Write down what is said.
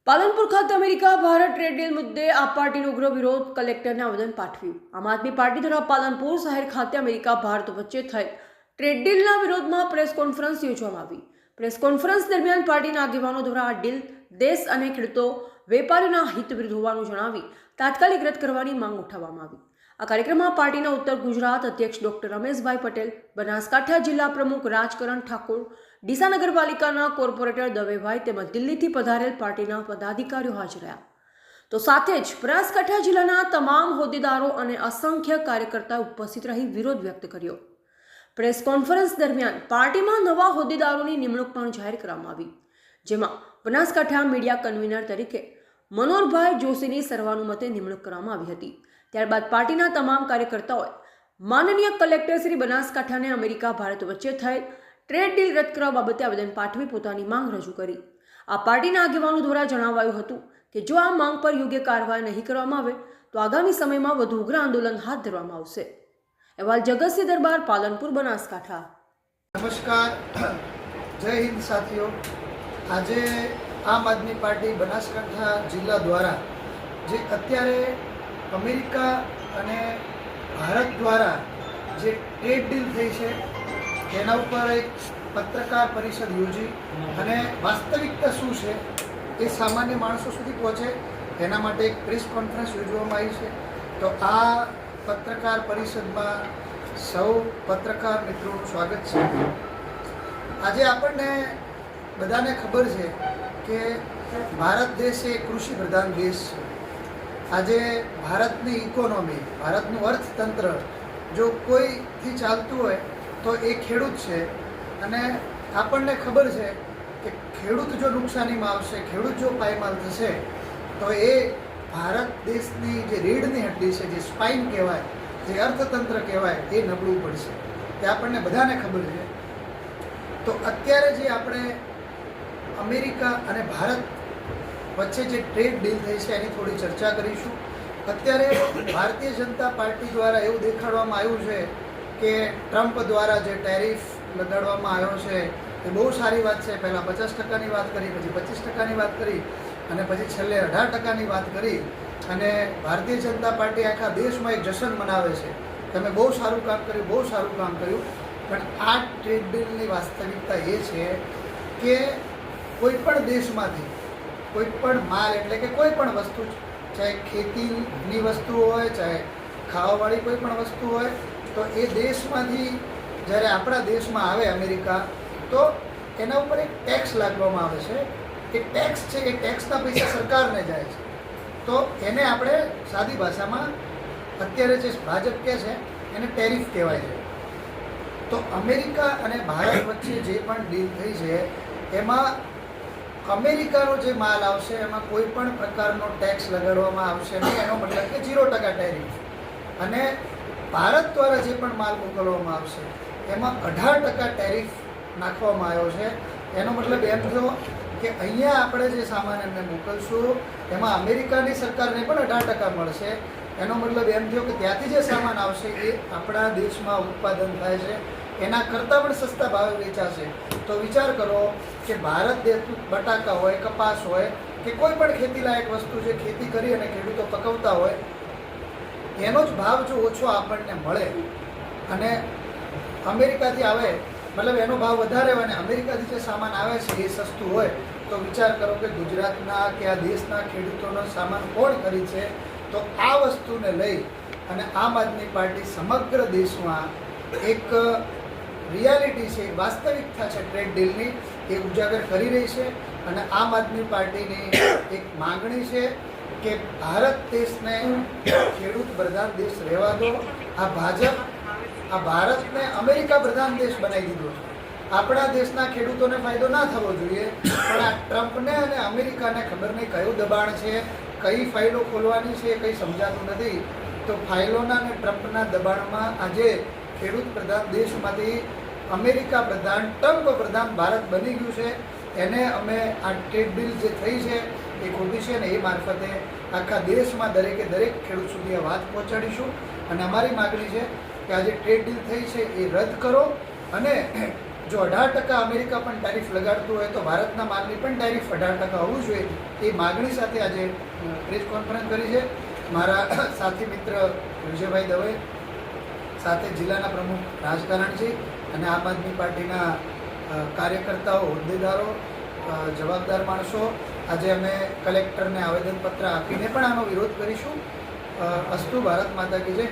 પાલનપુર ખાતે America Bharat trade deal મુદ્દે આપ પાર્ટીનો ઉગ્ર વિરોધ, કલેક્ટરને આવેદન પાઠવ્યું। આમ આદમી પાર્ટી દ્વારા પાલનપુર શહેર ખાતે અમેરિકા ભારત વચ્ચે થયેલ ટ્રેડ ડીલના વિરોધમાં પ્રેસ કોન્ફરન્સ યોજવામાં આવી। પ્રેસ કોન્ફરન્સ દરમિયાન પાર્ટીના આગેવાનો દ્વારા આ ડીલ દેશ અને ખેડૂતો વેપારીઓના હિત વિરુદ્ધ હોવાનું જણાવી તાત્કાલિક રદ કરવાની માંગ ઉઠાવવામાં આવી। આ કાર્યક્રમમાં પાર્ટીના ઉત્તર ગુજરાત અધ્યક્ષ ડોક્ટર રમેશભાઈ પટેલ, બનાસકાંઠા જિલ્લા પ્રમુખ રાજકરણ ઠાકોર, ડીસા નગરપાલિકાના કોર્પોરેટર દવેભાઈ તેમજ દિલ્હીથી પધારેલ પાર્ટીના પદાધિકારીઓ હાજર રહ્યા। તો સાથે જ બનાસકાંઠા જિલ્લાના તમામ હોદ્દેદારો અને અસંખ્ય કાર્યકર્તાઓ ઉપસ્થિત રહી વિરોધ વ્યક્ત કર્યો। પ્રેસ કોન્ફરન્સ દરમિયાન પાર્ટીમાં નવા હોદ્દેદારોની નિમણૂક પણ જાહેર કરવામાં આવી, જેમાં બનાસકાંઠા મીડિયા કન્વીનર તરીકે મનોહરભાઈ જોશીની સર્વાનુમતે નિમણૂક કરવામાં આવી હતી। ત્યારબાદ પાર્ટીના તમામ કાર્યકર્તાઓએ માનનીય કલેક્ટર શ્રી બનાસકાંઠાને અમેરિકા ભારત વચ્ચે થયેલ ટ્રેડ ડીલ રદ કરવા બાબતે આવેદન પાઠવી પોતાની માંગ રજૂ કરી। આ પાર્ટીના આગેવાનો દ્વારા જણાવાયું હતું કે જો આ માંગ પર યોગ્ય કાર્યવાહી નહીં કરવામાં આવે તો આગામી સમયમાં વધુ ઉગ્ર આંદોલન હાથ ધરવામાં આવશે। અહેવાલ જગતસિંહ દરબાર, પાલનપુર, બનાસકાંઠા। નમસ્કાર, જય હિન્દ સાથીઓ। આજે આમ આદમી પાર્ટી બનાસકાંઠા જિલ્લા દ્વારા જે અત્યારે અમેરિકા અને ભારત દ્વારા જે ટ્રેડ ડીલ થઈ છે તેના ઉપર એક પત્રકાર પરિષદ યોજી અને વાસ્તવિકતા શું છે એ સામાન્ય માણસો સુધી પહોંચે એના માટે એક પ્રેસ કોન્ફરન્સ યોજવામાં આવી છે। તો આ પત્રકાર પરિષદમાં સૌ પત્રકાર મિત્રોનું સ્વાગત છે। આજે આપણને બધાને ખબર છે કે ભારત દેશ એ કૃષિ પ્રધાન દેશ છે। આજે ભારતની ઇકોનોમી, ભારતનું અર્થતંત્ર જો કોઈથી ચાલતું હોય તો એ ખેડૂત છે। અને આપણને ખબર છે કે ખેડૂત જો નુકસાનીમાં આવશે, ખેડૂત જો પાયમાલ થશે તો એ ભારત દેશની જે રીઢની હડ્ડી છે, જે સ્પાઇન કહેવાય, જે અર્થતંત્ર કહેવાય, એ નબળું પડશે। એ આપણને બધાને ખબર છે। તો અત્યારે જે આપણે અમેરિકા અને ભારત વચ્ચે જે ટ્રેડ ડીલ થઈ છે એની થોડી ચર્ચા કરીશું। અત્યારે ભારતીય જનતા પાર્ટી દ્વારા એવું દેખાડવામાં આવ્યું છે કે ટ્રમ્પ દ્વારા જે ટેરિફ લગાડવામાં આવ્યો છે એ બહુ સારી વાત છે। પહેલાં 50%ની વાત કરી, પછી 25%ની વાત કરી અને પછી છેલ્લે 18%ની વાત કરી અને ભારતીય જનતા પાર્ટી આખા દેશમાં એક જશ્ન મનાવે છે, તમે બહુ સારું કામ કર્યું, બહુ સારું કામ કર્યું। પણ આ ટ્રેડ ડીલની વાસ્તવિકતા એ છે કે કોઈ પણ દેશમાંથી કોઈ પણ માલ, એટલે કે કોઈ પણ વસ્તુ, ચાહે ખેતીની વસ્તુ હોય, ચાહે ખાવાવાળી કોઈ પણ વસ્તુ હોય, તો એ દેશમાંથી જ્યારે આપણા દેશમાં આવે અમેરિકા, તો એના ઉપર એક ટેક્સ લાગવામાં આવે છે। એ ટેક્સ છે, એ ટેક્સના પૈસા સરકારને જાય છે। તો એને આપણે સાદી ભાષામાં અત્યારે જે ભાજપ કહે છે એને ટેરિફ કહેવાય છે। તો અમેરિકા અને ભારત વચ્ચે જે પણ ડીલ થઈ છે એમાં અમેરિકાનો જે માલ આવશે એમાં કોઈ પણ પ્રકારનો ટેક્સ લગાડવામાં આવશે નહીં, એનો મતલબ કે 0% ટેરિફ। અને ભારત દ્વારા જે પણ માલ મોકલવામાં આવશે એમાં 18% ટેરિફ નાખવામાં આવ્યો છે। એનો મતલબ એમ થયો કે અહીંયા આપણે જે સામાન એમને મોકલશું એમાં અમેરિકાની સરકારને પણ 18% મળશે। એનો મતલબ એમ થયો કે ત્યાંથી જે સામાન આવશે એ આપણા દેશમાં ઉત્પાદન થાય છે એના કરતાં પણ સસ્તા ભાવે વેચાશે। તો વિચાર કરો કે ભારત દેશનું બટાકા હોય, કપાસ હોય કે કોઈ પણ ખેતીલાયક વસ્તુ જે ખેતી કરી અને ખેડૂતો પકવતા હોય એનો જ ભાવ જો ઓછો આપણને મળે અને અમેરિકાથી આવે, મતલબ એનો ભાવ વધારે હોય અને અમેરિકાથી જે સામાન આવે છે એ સસ્તું હોય, તો વિચાર કરો કે ગુજરાતના કે આ દેશના ખેડૂતોનો સામાન કોણ ખરીદશે? તો આ વસ્તુને લઈ અને આમ આદમી પાર્ટી સમગ્ર દેશમાં એક રિયાલિટી છે, વાસ્તવિકતા છે ટ્રેડ ડીલની, એ ઉજાગર કરી રહી છે। અને આમ આદમી પાર્ટીની એક માંગણી છે કે ભારત દેશને ખેડૂત પ્રધાન દેશ રહેવા દો। આ ભાજપ આ ભારતને અમેરિકા પ્રધાન દેશ બનાવી દીધો છે। આપણા દેશના ખેડૂતોને ફાયદો ના થવો જોઈએ, પણ આ ટ્રમ્પને અને અમેરિકાને ખબર નહીં કયું દબાણ છે, કઈ ફાઇલો ખોલવાની છે એ કંઈ સમજાતું નથી। તો ફાઇલોના અને ટ્રમ્પના દબાણમાં આજે ખેડૂત પ્રધાન દેશમાંથી અમેરિકા પ્રધાન, ટ્રમ્પ પ્રધાન ભારત બની ગયું છે। એને અમે આ ટ્રેડ ડીલ જે થઈ છે એ ખોટી છે અને એ મારફતે આખા દેશમાં દરેકે દરેક ખેડૂત સુધી આ વાત પહોંચાડીશું। અને અમારી માગણી છે કે આ જે ટ્રેડ ડીલ થઈ છે એ રદ કરો અને જો 18% અમેરિકા પણ ટેરિફ લગાડતું હોય તો ભારતના માલની પણ ટેરિફ 18% હોવું જોઈએ. એ માગણી સાથે આજે પ્રેસ કોન્ફરન્સ કરી છે. મારા સાથી મિત્ર વિજયભાઈ દવે, સાથે જિલ્લાના પ્રમુખ રાજકારણજી અને આમ આદમી પાર્ટીના કાર્યકર્તાઓ, હોદ્દેદારો, જવાબદાર માણસો આજે અમે કલેક્ટરને આવેદનપત્ર આપીને પણ આનો વિરોધ કરીશું. અસ્તુ ભારત માતા કી જય.